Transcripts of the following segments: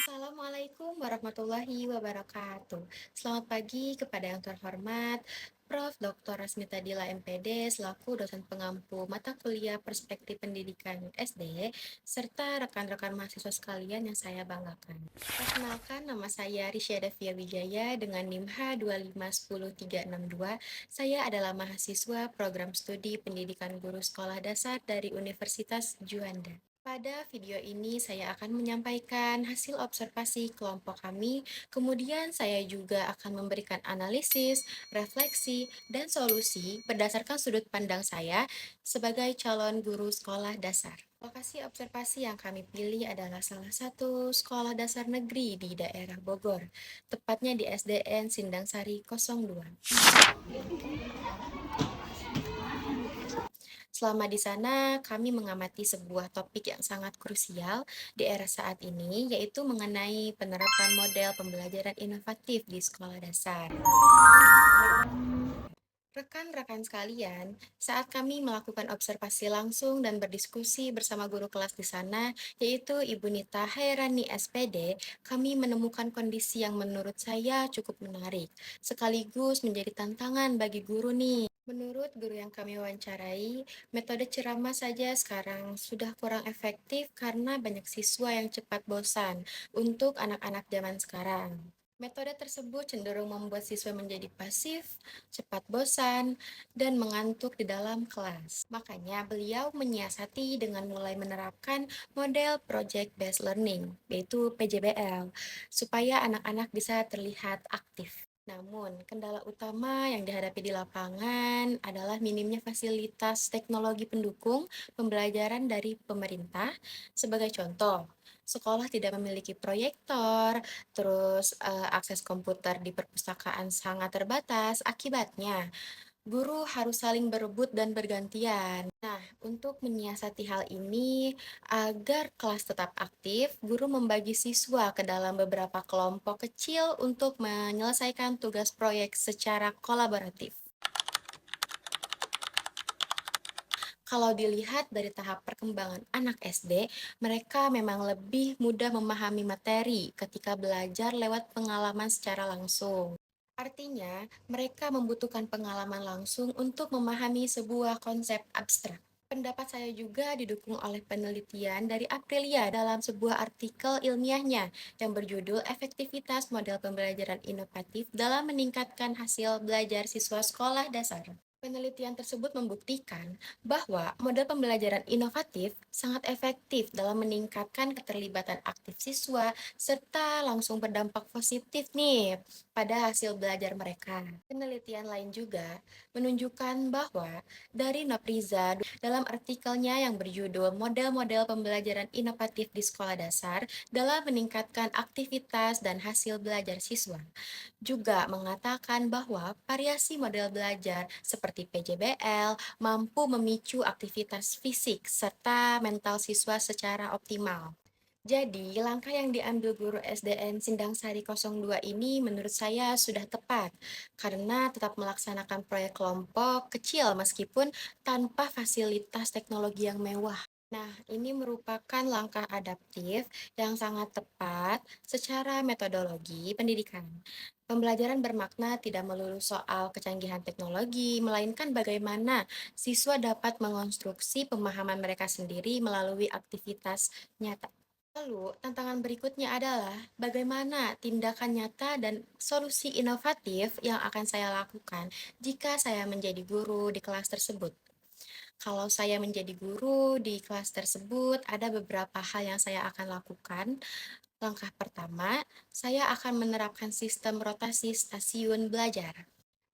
Assalamualaikum warahmatullahi wabarakatuh. Selamat pagi kepada yang terhormat Prof. Dr. Rasmita Dila MPD selaku dosen pengampu mata kuliah Perspektif Pendidikan SD serta rekan-rekan mahasiswa sekalian yang saya banggakan. Perkenalkan, nama saya Risya Davia Wijaya dengan NIM H2510362. Saya adalah mahasiswa program studi Pendidikan Guru Sekolah Dasar dari Universitas Juanda. Pada video ini saya akan menyampaikan hasil observasi kelompok kami, kemudian saya juga akan memberikan analisis, refleksi, dan solusi berdasarkan sudut pandang saya sebagai calon guru sekolah dasar. Lokasi observasi yang kami pilih adalah salah satu sekolah dasar negeri di daerah Bogor, tepatnya di SDN Sindang Sari 02. Selama di sana, kami mengamati sebuah topik yang sangat krusial di era saat ini, yaitu mengenai penerapan model pembelajaran inovatif di sekolah dasar. Rekan-rekan sekalian, saat kami melakukan observasi langsung dan berdiskusi bersama guru kelas di sana, yaitu Ibu Nita Hairani SPD, kami menemukan kondisi yang menurut saya cukup menarik, sekaligus menjadi tantangan bagi guru nih. Menurut guru yang kami wawancarai, metode ceramah saja sekarang sudah kurang efektif karena banyak siswa yang cepat bosan untuk anak-anak zaman sekarang. Metode tersebut cenderung membuat siswa menjadi pasif, cepat bosan, dan mengantuk di dalam kelas. Makanya beliau menyiasati dengan mulai menerapkan model Project Based Learning, yaitu PJBL, supaya anak-anak bisa terlihat aktif. Namun, kendala utama yang dihadapi di lapangan adalah minimnya fasilitas teknologi pendukung pembelajaran dari pemerintah. Sebagai contoh, sekolah tidak memiliki proyektor, terus akses komputer di perpustakaan sangat terbatas. Akibatnya, guru harus saling berebut dan bergantian. Nah, untuk menyiasati hal ini, agar kelas tetap aktif, guru membagi siswa ke dalam beberapa kelompok kecil untuk menyelesaikan tugas proyek secara kolaboratif. Kalau dilihat dari tahap perkembangan anak SD, mereka memang lebih mudah memahami materi ketika belajar lewat pengalaman secara langsung. Artinya, mereka membutuhkan pengalaman langsung untuk memahami sebuah konsep abstrak. Pendapat saya juga didukung oleh penelitian dari Aprilia dalam sebuah artikel ilmiahnya yang berjudul Efektivitas Model Pembelajaran Inovatif dalam Meningkatkan Hasil Belajar Siswa Sekolah Dasar. Penelitian tersebut membuktikan bahwa model pembelajaran inovatif sangat efektif dalam meningkatkan keterlibatan aktif siswa serta langsung berdampak positif nih pada hasil belajar mereka. Penelitian lain juga menunjukkan bahwa dari Nopriza dalam artikelnya yang berjudul Model-model pembelajaran inovatif di sekolah dasar dalam meningkatkan aktivitas dan hasil belajar siswa juga mengatakan bahwa variasi model belajar seperti PJBL mampu memicu aktivitas fisik serta mental siswa secara optimal. Jadi, langkah yang diambil guru SDN Sindang Sari 02 ini menurut saya sudah tepat karena tetap melaksanakan proyek kelompok kecil meskipun tanpa fasilitas teknologi yang mewah. Nah, ini merupakan langkah adaptif yang sangat tepat secara metodologi pendidikan. Pembelajaran bermakna tidak melulu soal kecanggihan teknologi, melainkan bagaimana siswa dapat mengonstruksi pemahaman mereka sendiri melalui aktivitas nyata. Lalu, tantangan berikutnya adalah bagaimana tindakan nyata dan solusi inovatif yang akan saya lakukan jika saya menjadi guru di kelas tersebut. Kalau saya menjadi guru di kelas tersebut, ada beberapa hal yang saya akan lakukan. Langkah pertama, saya akan menerapkan sistem rotasi stasiun belajar.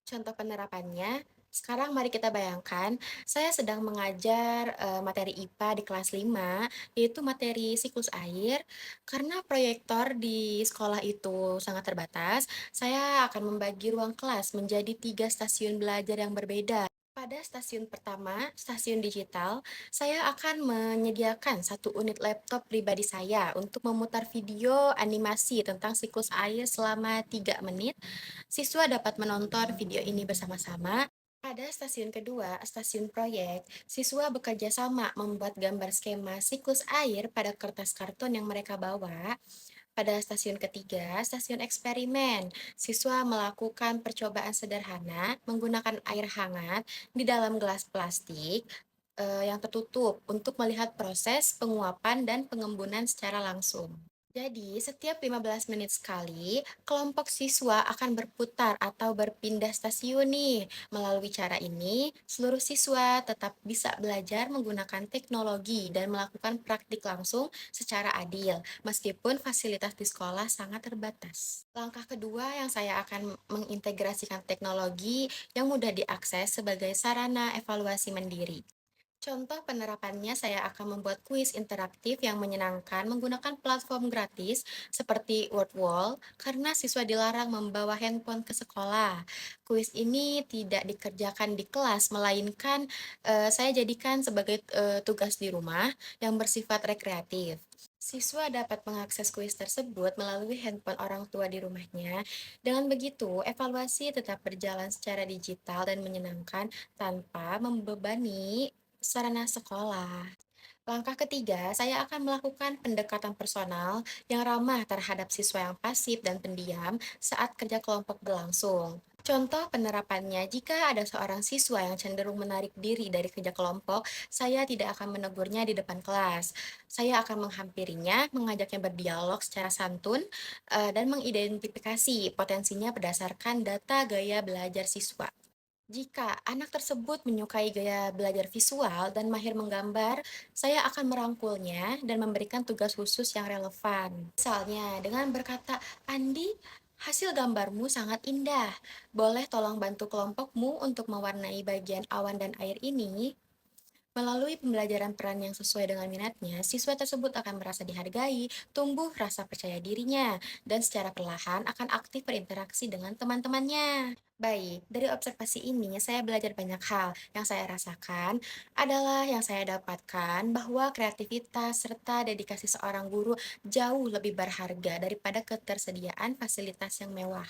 Contoh penerapannya, sekarang mari kita bayangkan, saya sedang mengajar materi IPA di kelas 5, yaitu materi siklus air. Karena proyektor di sekolah itu sangat terbatas, saya akan membagi ruang kelas menjadi 3 stasiun belajar yang berbeda. Pada stasiun pertama, stasiun digital, saya akan menyediakan 1 unit laptop pribadi saya untuk memutar video animasi tentang siklus air selama 3 menit. Siswa dapat menonton video ini bersama-sama. Pada stasiun kedua, stasiun proyek, siswa bekerja sama membuat gambar skema siklus air pada kertas karton yang mereka bawa. Pada stasiun ketiga, stasiun eksperimen, siswa melakukan percobaan sederhana menggunakan air hangat di dalam gelas plastik yang tertutup untuk melihat proses penguapan dan pengembunan secara langsung. Jadi, setiap 15 menit sekali, kelompok siswa akan berputar atau berpindah stasiun nih. Melalui cara ini, seluruh siswa tetap bisa belajar menggunakan teknologi dan melakukan praktik langsung secara adil, meskipun fasilitas di sekolah sangat terbatas. Langkah kedua yang saya akan mengintegrasikan teknologi yang mudah diakses sebagai sarana evaluasi mandiri. Contoh penerapannya, saya akan membuat kuis interaktif yang menyenangkan menggunakan platform gratis seperti Wordwall karena siswa dilarang membawa handphone ke sekolah. Kuis ini tidak dikerjakan di kelas, melainkan saya jadikan sebagai tugas di rumah yang bersifat rekreatif. Siswa dapat mengakses kuis tersebut melalui handphone orang tua di rumahnya. Dengan begitu, evaluasi tetap berjalan secara digital dan menyenangkan tanpa membebani sarana sekolah. Langkah ketiga, saya akan melakukan pendekatan personal yang ramah terhadap siswa yang pasif dan pendiam saat kerja kelompok berlangsung. Contoh penerapannya, jika ada seorang siswa yang cenderung menarik diri dari kerja kelompok, saya tidak akan menegurnya di depan kelas. Saya akan menghampirinya, mengajaknya berdialog secara santun, dan mengidentifikasi potensinya berdasarkan data gaya belajar siswa. Jika anak tersebut menyukai gaya belajar visual dan mahir menggambar, saya akan merangkulnya dan memberikan tugas khusus yang relevan. Misalnya, dengan berkata, "Andi, hasil gambarmu sangat indah. Boleh tolong bantu kelompokmu untuk mewarnai bagian awan dan air ini?" Melalui pembelajaran peran yang sesuai dengan minatnya, siswa tersebut akan merasa dihargai, tumbuh rasa percaya dirinya, dan secara perlahan akan aktif berinteraksi dengan teman-temannya. Baik, dari observasi ini saya belajar banyak hal. Yang saya rasakan adalah yang saya dapatkan bahwa kreativitas serta dedikasi seorang guru jauh lebih berharga daripada ketersediaan fasilitas yang mewah.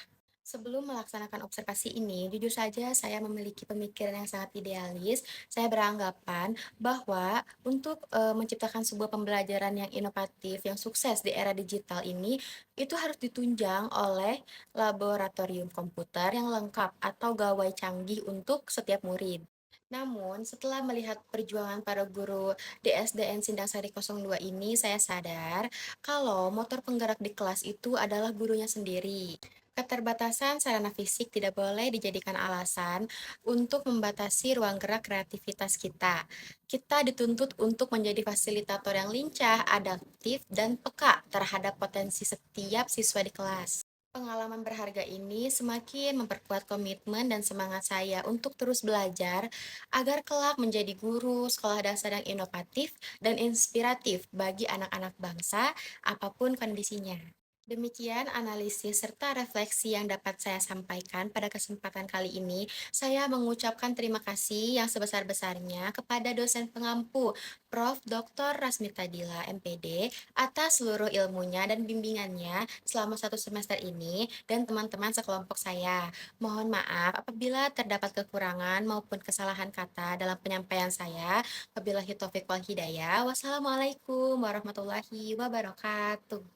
Sebelum melaksanakan observasi ini, jujur saja saya memiliki pemikiran yang sangat idealis. Saya beranggapan bahwa untuk menciptakan sebuah pembelajaran yang inovatif, yang sukses di era digital ini, itu harus ditunjang oleh laboratorium komputer yang lengkap atau gawai canggih untuk setiap murid. Namun, setelah melihat perjuangan para guru di SDN Sindang Sari 02 ini, saya sadar kalau motor penggerak di kelas itu adalah gurunya sendiri. Keterbatasan sarana fisik tidak boleh dijadikan alasan untuk membatasi ruang gerak kreativitas kita. Kita dituntut untuk menjadi fasilitator yang lincah, adaptif, dan peka terhadap potensi setiap siswa di kelas. Pengalaman berharga ini semakin memperkuat komitmen dan semangat saya untuk terus belajar agar kelak menjadi guru sekolah dasar yang inovatif dan inspiratif bagi anak-anak bangsa, apapun kondisinya. Demikian analisis serta refleksi yang dapat saya sampaikan pada kesempatan kali ini. Saya mengucapkan terima kasih yang sebesar-besarnya kepada dosen pengampu, Prof. Dr. Rasmita Dila, MPD, atas seluruh ilmunya dan bimbingannya selama 1 semester ini, dan teman-teman sekelompok saya. Mohon maaf apabila terdapat kekurangan maupun kesalahan kata dalam penyampaian saya. Wabillahi taufiq wal hidayah. Wassalamualaikum warahmatullahi wabarakatuh.